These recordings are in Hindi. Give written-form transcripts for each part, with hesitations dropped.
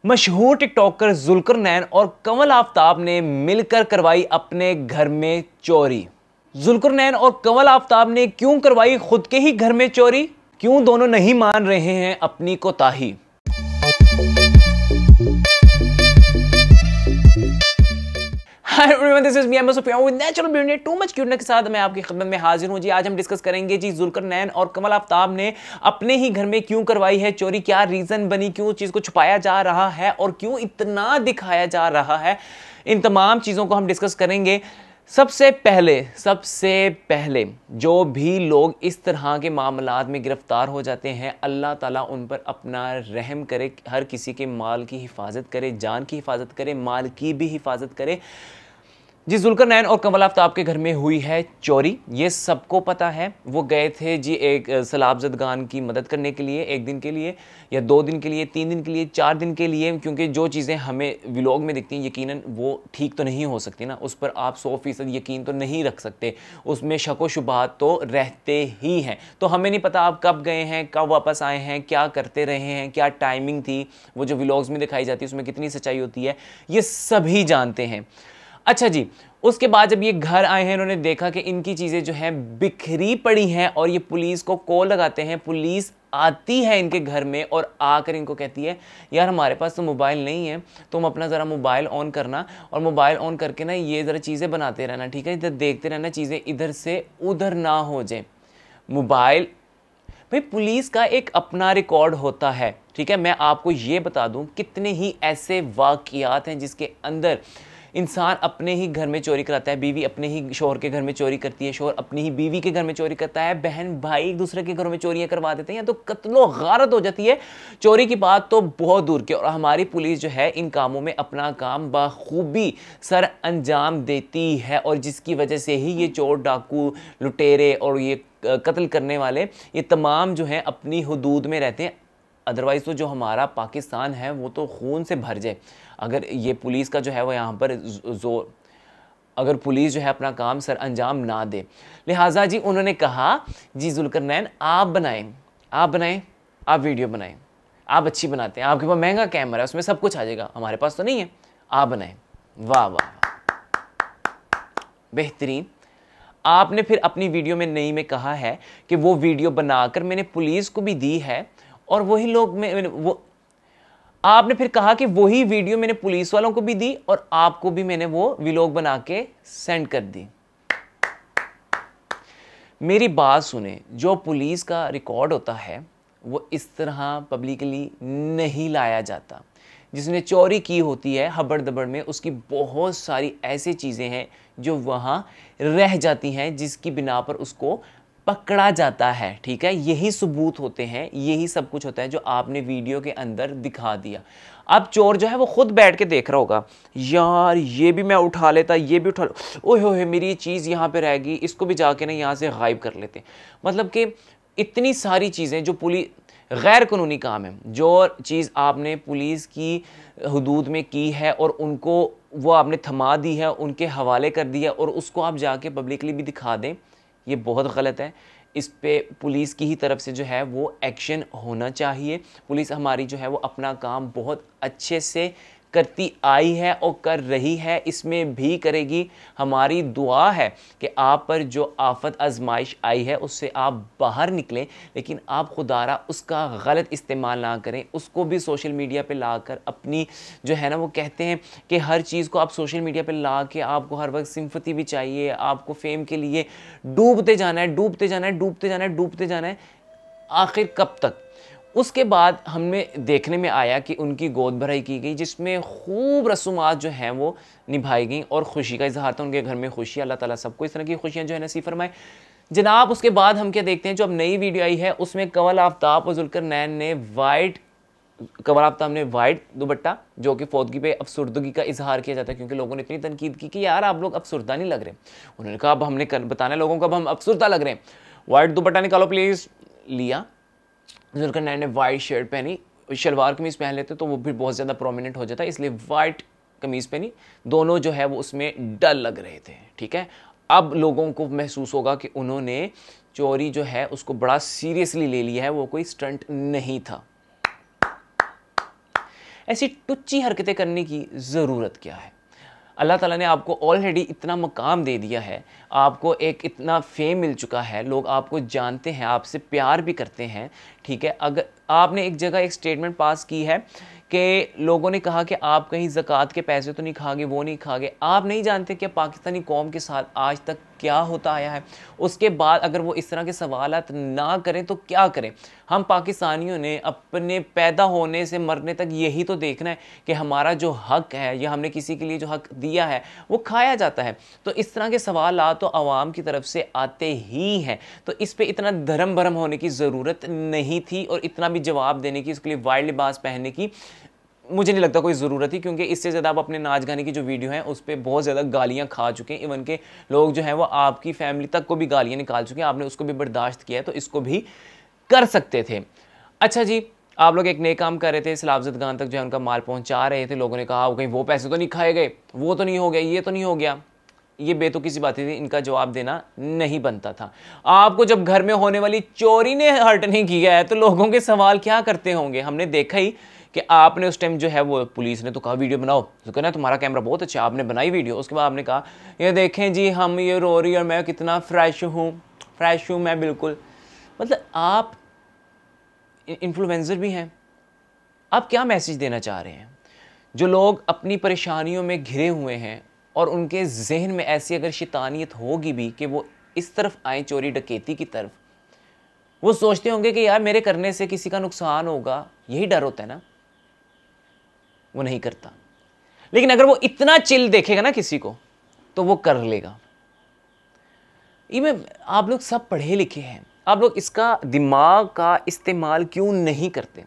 मशहूर टिकटॉकर जुल्करनैन और कंवल आफ्ताब ने मिलकर करवाई अपने घर में चोरी। जुल्करनैन और कंवल आफ्ताब ने क्यों करवाई खुद के ही घर में चोरी? क्यों दोनों नहीं मान रहे हैं अपनी कोताही? Hi everyone, this is me I'm Sufiyan with natural beauty too much cuteness के साथ मैं आपकी खिदमत में हाजिर हूं जी। आज हम डिस्कस करेंगे जी जुल्करनैन और कंवल आफ्ताब ने अपने ही घर में क्यों करवाई है चोरी, क्या रीजन बनी, क्यों चीज को छुपाया जा रहा है और क्यों इतना दिखाया जा रहा है। इन तमाम चीजों को हम डिस्कस करेंगे। सबसे पहले जो भी लोग इस तरह के मामलात में गिरफ्तार हो जाते हैं, अल्लाह ताला उन पर अपना रहम करे, हर किसी के माल की हिफाजत करे, जान की हिफाजत करे, माल की भी हिफाजत करे। जी जुल्करनैन और कंवल आफ्ताब के घर में हुई है चोरी, ये सबको पता है। वो गए थे जी एक सैलाब ज़दगान की मदद करने के लिए, एक दिन के लिए या 2 दिन के लिए, 3 दिन के लिए, 4 दिन के लिए, क्योंकि जो चीज़ें हमें व्लॉग में दिखती हैं यकीनन वो ठीक तो नहीं हो सकती ना, उस पर आप 100% यकीन तो नहीं रख सकते, उसमें शक व शुबहात तो रहते ही हैं। तो हमें नहीं पता आप कब गए हैं, कब वापस आए हैं, क्या करते रहे हैं, क्या टाइमिंग थी, वो जो व्लॉग्स में दिखाई जाती है उसमें कितनी सच्चाई होती है, ये सभी जानते हैं। अच्छा जी, उसके बाद जब ये घर आए हैं इन्होंने देखा कि इनकी चीज़ें जो हैं बिखरी पड़ी हैं और ये पुलिस को कॉल लगाते हैं। पुलिस आती है इनके घर में और आकर इनको कहती है यार हमारे पास तो मोबाइल नहीं है, तुम अपना ज़रा मोबाइल ऑन करना और मोबाइल ऑन करके ना ये ज़रा चीज़ें बनाते रहना, ठीक है, इधर देखते रहना, चीज़ें इधर से उधर ना हो जाए। मोबाइल भाई पुलिस का एक अपना रिकॉर्ड होता है, ठीक है। मैं आपको ये बता दूं कितने ही ऐसे वाक़यात हैं जिसके अंदर इंसान अपने ही घर में चोरी कराता है, बीवी अपने ही शौहर के घर में चोरी करती है, शौहर अपनी ही बीवी के घर में चोरी करता है, बहन भाई एक दूसरे के घरों में चोरियां करवा देते हैं, या तो कत्लो गारत हो जाती है। चोरी की बात तो बहुत दूर की, और हमारी पुलिस जो है इन कामों में अपना काम बखूबी सर अंजाम देती है, और जिसकी वजह से ही ये चोर डाकू लुटेरे और ये कत्ल करने वाले ये तमाम जो हैं अपनी हुदूद में रहते हैं। अदरवाइज़ तो जो हमारा पाकिस्तान है वो तो खून से भर जाए अगर ये पुलिस का जो है वो यहाँ पर अगर पुलिस जो है अपना काम सर अंजाम ना दे। लिहाजा जी उन्होंने कहा जी जुल्करनैन आप बनाएं, आप वीडियो बनाएं, आप अच्छी बनाते हैं, आपके पास महंगा कैमरा है उसमें सब कुछ आ जाएगा, हमारे पास तो नहीं है, आप बनाएं। वाह वाह बेहतरीन। आपने फिर अपनी वीडियो में नई में कहा है कि वो वीडियो बनाकर मैंने पुलिस को भी दी है और वही लोग वो आपने फिर कहा कि वही वीडियो मैंने पुलिस वालों को भी दी और आपको भी मैंने वो व्लॉग बना के सेंड कर दी। मेरी बात सुने, जो पुलिस का रिकॉर्ड होता है वो इस तरह पब्लिकली नहीं लाया जाता। जिसने चोरी की होती है हबड़ दबड़ में, उसकी बहुत सारी ऐसी चीज़ें हैं जो वहाँ रह जाती हैं, जिसकी बिना पर उसको पकड़ा जाता है, ठीक है। यही सबूत होते हैं, यही सब कुछ होता है जो आपने वीडियो के अंदर दिखा दिया। अब चोर जो है वो खुद बैठ के देख रहा होगा, यार ये भी मैं उठा लेता, ये भी उठा, ओए होए मेरी ये चीज़ यहाँ पे रह गई, इसको भी जाके ना यहाँ से गायब कर लेते। मतलब कि इतनी सारी चीज़ें जो पुलिस गैर कानूनी काम है, जो चीज़ आपने पुलिस की हुदूद में की है और उनको वो आपने थमा दी है, उनके हवाले कर दिया और उसको आप जाके पब्लिकली भी दिखा दें, ये बहुत गलत है। इस पे पुलिस की ही तरफ से जो है वो एक्शन होना चाहिए। पुलिस हमारी जो है वो अपना काम बहुत अच्छे से करती आई है और कर रही है, इसमें भी करेगी। हमारी दुआ है कि आप पर जो आफत आजमाइश आई है उससे आप बाहर निकलें, लेकिन आप खुदारा उसका गलत इस्तेमाल ना करें, उसको भी सोशल मीडिया पे लाकर अपनी जो है ना, वो कहते हैं कि हर चीज़ को आप सोशल मीडिया पे ला के आपको हर वक्त सिंपथी भी चाहिए, आपको फेम के लिए डूबते जाना है, डूबते जाना है, डूबते जाना है, डूबते जाना है, आखिर कब तक। उसके बाद हमें देखने में आया कि उनकी गोद भराई की गई, जिसमें खूब रसूमात जो हैं वो निभाई गई और खुशी का इजहार था। उनके घर में खुशी, अल्लाह ताला सबको इस तरह की खुशियाँ जो है नसीब फरमाए जनाब। उसके बाद हम क्या देखते हैं, जो अब नई वीडियो आई है उसमें कंवल आफ्ताब और जुल्करनैन ने कंवल आफ्ताब ने वाइट दुपट्टा, जो कि फौदगी पे अफसुर्दगी का इजहार किया जाता है, क्योंकि लोगों ने इतनी तनकीद की कि यार आप लोग अफसुर्दा नहीं लग रहे। उन्होंने कहा अब हमने बताना लोगों को अब हम अफसुर्दा लग रहे हैं, वाइट दुपट्टा निकालो प्लीज़। लिया, जुल्करनैन ने वाइट शर्ट पहनी, शलवार कमीज़ पहन लेते तो वो भी बहुत ज़्यादा प्रोमिनेंट हो जाता है, इसलिए वाइट कमीज़ पहनी, दोनों जो है वो उसमें डल लग रहे थे, ठीक है। अब लोगों को महसूस होगा कि उन्होंने चोरी जो है उसको बड़ा सीरियसली ले लिया है, वो कोई स्टंट नहीं था। ऐसी टुच्ची हरकतें करने की ज़रूरत क्या है? अल्लाह ताला ने आपको ऑलरेडी इतना मकाम दे दिया है, आपको एक इतना फ़ेम मिल चुका है, लोग आपको जानते हैं, आपसे प्यार भी करते हैं, ठीक है? अगर आपने एक जगह एक स्टेटमेंट पास की है कि लोगों ने कहा कि आप कहीं ज़कात के पैसे तो नहीं खाओगे, वो नहीं खाओगे। आप नहीं जानते कि पाकिस्तानी कौम के साथ आज तक क्या होता आया है। उसके बाद अगर वो इस तरह के सवालात ना करें तो क्या करें? हम पाकिस्तानियों ने अपने पैदा होने से मरने तक यही तो देखना है कि हमारा जो हक है या हमने किसी के लिए जो हक दिया है वो खाया जाता है। तो इस तरह के सवालात तो आवाम की तरफ से आते ही हैं। तो इस पे इतना धर्म भरम होने की ज़रूरत नहीं थी और इतना भी जवाब देने की, उसके लिए वाइल्ड लिबास पहनने की मुझे नहीं लगता कोई ज़रूरत थी, क्योंकि इससे ज़्यादा आप अपने नाच गाने की जो वीडियो है उस पर बहुत ज़्यादा गालियाँ खा चुके हैं। इवन के लोग जो हैं वो आपकी फैमिली तक को भी गालियाँ निकाल चुके हैं, आपने उसको भी बर्दाश्त किया है, तो इसको भी कर सकते थे। अच्छा जी, आप लोग एक नए काम कर रहे थे, सलाबत खान तक जो है उनका माल पहुँचा रहे थे, लोगों ने कहा कहीं वो पैसे तो नहीं खाए गए, वो तो नहीं हो गया, ये तो नहीं हो गया। ये बेतुकी सी बातें थी, इनका जवाब देना नहीं बनता था। आपको जब घर में होने वाली चोरी ने हर्ट नहीं किया है तो लोगों के सवाल क्या करते होंगे? हमने देखा ही कि आपने उस टाइम जो है वो पुलिस ने तो कहा वीडियो बनाओ, तो कहना तुम्हारा कैमरा बहुत अच्छा, आपने बनाई वीडियो। उसके बाद आपने कहा ये देखें जी हम ये रो रही और मैं कितना फ्रेश हूँ मैं बिल्कुल। मतलब आप इन्फ्लुएंसर भी हैं, आप क्या मैसेज देना चाह रहे हैं? जो लोग अपनी परेशानियों में घिरे हुए हैं और उनके जहन में ऐसी अगर शैतानियत होगी भी कि वो इस तरफ आए चोरी डकैती की तरफ, वो सोचते होंगे कि यार मेरे करने से किसी का नुकसान होगा, यही डर होता है ना, वो नहीं करता। लेकिन अगर वो इतना चिल देखेगा ना किसी को तो वो कर लेगा। इवन आप लोग सब पढ़े लिखे हैं, आप लोग इसका दिमाग का इस्तेमाल क्यों नहीं करते?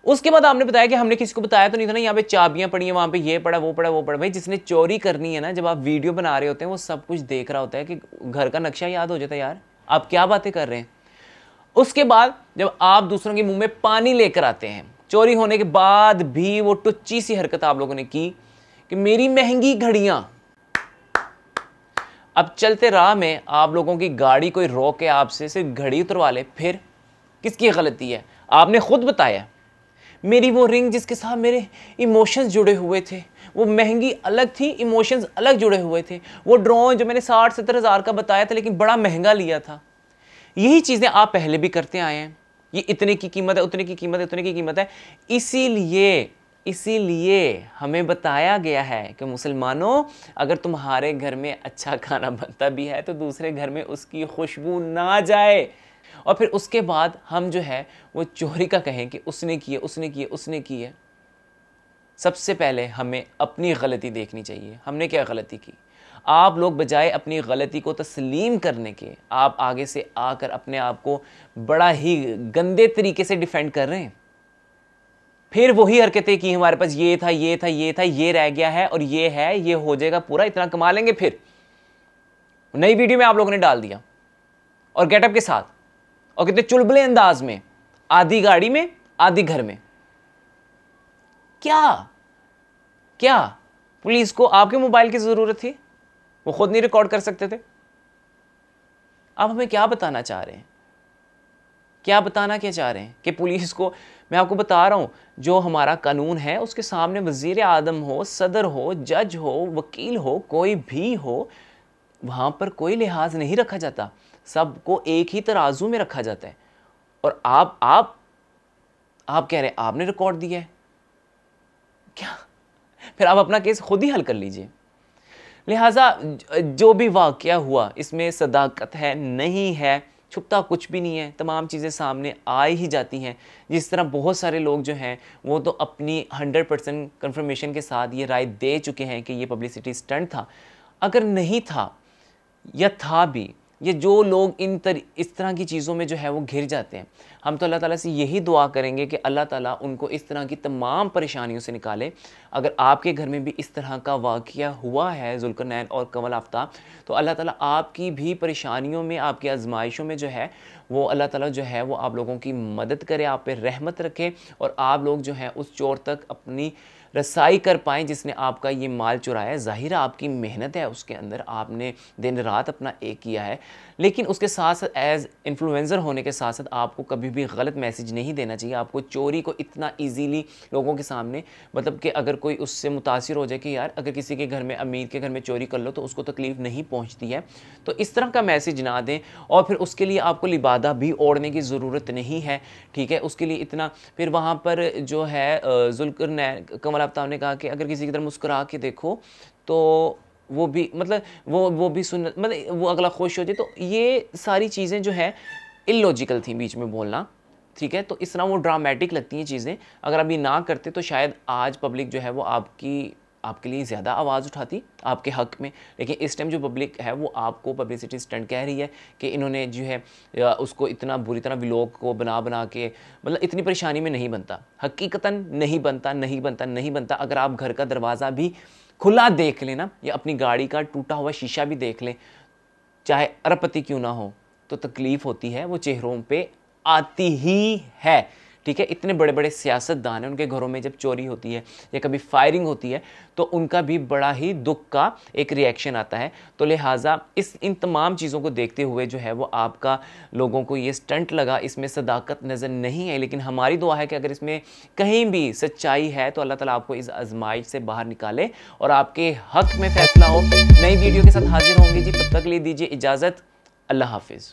उसके बाद आपने बताया कि हमने किसी को बताया तो नहीं था ना, यहाँ पे चाबियां पड़ी हैं, वहाँ पे ये पड़ा वो पड़ा वो पड़ा। भाई जिसने चोरी करनी है ना, जब आप वीडियो बना रहे होते हैं वो सब कुछ देख रहा होता है कि घर का नक्शा याद हो जाता है यार, आप क्या बातें कर रहे हैं। उसके बाद जब आप दूसरों के मुंह में पानी लेकर आते हैं, चोरी होने के बाद भी वो टुच्ची सी हरकत आप लोगों ने की कि मेरी महंगी घड़ियां। अब चलते राह में आप लोगों की गाड़ी कोई रोक के आपसे सिर्फ घड़ी उतरवा ले, फिर किसकी गलती है? आपने खुद बताया मेरी वो रिंग जिसके साथ मेरे इमोशंस जुड़े हुए थे, वो महंगी अलग थी, इमोशंस अलग जुड़े हुए थे। वो ड्रोन जो मैंने 60-70 हज़ार का बताया था लेकिन बड़ा महंगा लिया था। यही चीज़ें आप पहले भी करते आए हैं। ये इतने की कीमत है, उतने की कीमत है, उतने की कीमत है। इसीलिए हमें बताया गया है कि मुसलमानों, अगर तुम्हारे घर में अच्छा खाना बनता भी है तो दूसरे घर में उसकी खुशबू ना जाए और फिर उसके बाद हम जो है वो चोरी का कहें कि उसने की है। सबसे पहले हमें अपनी गलती देखनी चाहिए, हमने क्या गलती की। आप लोग बजाय अपनी गलती को तस्लीम करने के, आप आगे से आकर अपने आप को बड़ा ही गंदे तरीके से डिफेंड कर रहे हैं। फिर वही हरकतें की, हमारे पास ये था, ये रह गया है और ये है, ये हो जाएगा पूरा, इतना कमा लेंगे। फिर नई वीडियो में आप लोगों ने डाल दिया और गेटअप के साथ, और कितने चुलबुले अंदाज में, आधी गाड़ी में आधी घर में। क्या पुलिस को आपके मोबाइल की जरूरत थी? वो खुद नहीं रिकॉर्ड कर सकते थे? आप हमें क्या बताना चाह रहे हैं? क्या चाह रहे हैं कि पुलिस को, मैं आपको बता रहा हूं, जो हमारा कानून है उसके सामने वजीर आदम हो, सदर हो, जज हो, वकील हो, कोई भी हो, वहां पर कोई लिहाज नहीं रखा जाता, सबको एक ही तराजू में रखा जाता है। और आप कह रहे हैं आपने रिकॉर्ड दिया है, क्या? फिर आप अपना केस खुद ही हल कर लीजिए। लिहाजा जो भी वाकया हुआ इसमें सदाकत है, नहीं है, छुपता कुछ भी नहीं है, तमाम चीज़ें सामने आ ही जाती हैं। जिस तरह बहुत सारे लोग जो हैं वो तो अपनी 100% कंफर्मेशन के साथ ये राय दे चुके हैं कि ये पब्लिसिटी स्टंट था। अगर नहीं था या था भी, ये जो लोग इस तरह की चीज़ों में जो है वो घिर जाते हैं, हम तो अल्लाह ताला से यही दुआ करेंगे कि अल्लाह ताला उनको इस तरह की तमाम परेशानियों से निकाले। अगर आपके घर में भी इस तरह का वाक़या हुआ है ज़ुल्करनैन और कमल आफ्ताब, तो अल्लाह ताला आपकी भी परेशानियों में, आपकी आजमाइशों में जो है वो अल्लाह ताला जो है वो आप लोगों की मदद करे, आप पे रहमत रखे और आप लोग जो हैं उस चोर तक अपनी रसाई कर पाएँ जिसने आपका ये माल चुराया है। ज़ाहिर है आपकी मेहनत है उसके अंदर, आपने दिन रात अपना एक किया है, लेकिन उसके साथ साथ एज इन्फ्लुएंसर होने के साथ साथ आपको कभी भी गलत मैसेज नहीं देना चाहिए। आपको चोरी को इतना ईजीली लोगों के सामने, मतलब कि अगर कोई उससे मुतासिर हो जाए कि यार अगर किसी के घर में, अमीर के घर में चोरी कर लो तो उसको तकलीफ नहीं पहुंचती है, तो इस तरह का मैसेज ना दें। और फिर उसके लिए आपको लिबादा भी ओढ़ने की ज़रूरत नहीं है, ठीक है। उसके लिए इतना फिर वहाँ पर जो है जुल्करनैन कमल आफ्ताब ने कहा कि अगर किसी की तरफ मुस्कुरा के देखो तो वो भी, मतलब वो भी सुन, मतलब वो अगला खुश हो जाए। तो ये सारी चीज़ें जो है इलॉजिकल थी बीच में बोलना, ठीक है। तो इस तरह वो ड्रामेटिक लगती हैं चीज़ें। अगर आप ये ना करते तो शायद आज पब्लिक जो है वो आपके लिए ज़्यादा आवाज़ उठाती आपके हक़ में। लेकिन इस टाइम जो पब्लिक है वो आपको पब्लिसिटी स्टंट कह रही है कि इन्होंने जो है उसको इतना बुरी तरह व्लॉग को बना के, मतलब इतनी परेशानी में नहीं बनता, हकीकतन नहीं बनता। अगर आप घर का दरवाज़ा भी खुला देख लें ना, या अपनी गाड़ी का टूटा हुआ शीशा भी देख लें, चाहे अरबपति क्यों ना हो, तो तकलीफ़ होती है, वो चेहरों पे आती ही है, ठीक है। इतने बड़े बड़े सियासतदान हैं, उनके घरों में जब चोरी होती है या कभी फायरिंग होती है तो उनका भी बड़ा ही दुख का एक रिएक्शन आता है। तो लिहाजा इन तमाम चीज़ों को देखते हुए जो है वो आपका लोगों को ये स्टंट लगा, इसमें सदाकत नज़र नहीं है। लेकिन हमारी दुआ है कि अगर इसमें कहीं भी सच्चाई है तो अल्लाह ताला आपको इस आजमाइश से बाहर निकाले और आपके हक़ में फैसला हो। नई वीडियो के साथ हाजिर होंगे जी, तब तक ले दीजिए इजाज़त। अल्लाह हाफिज़।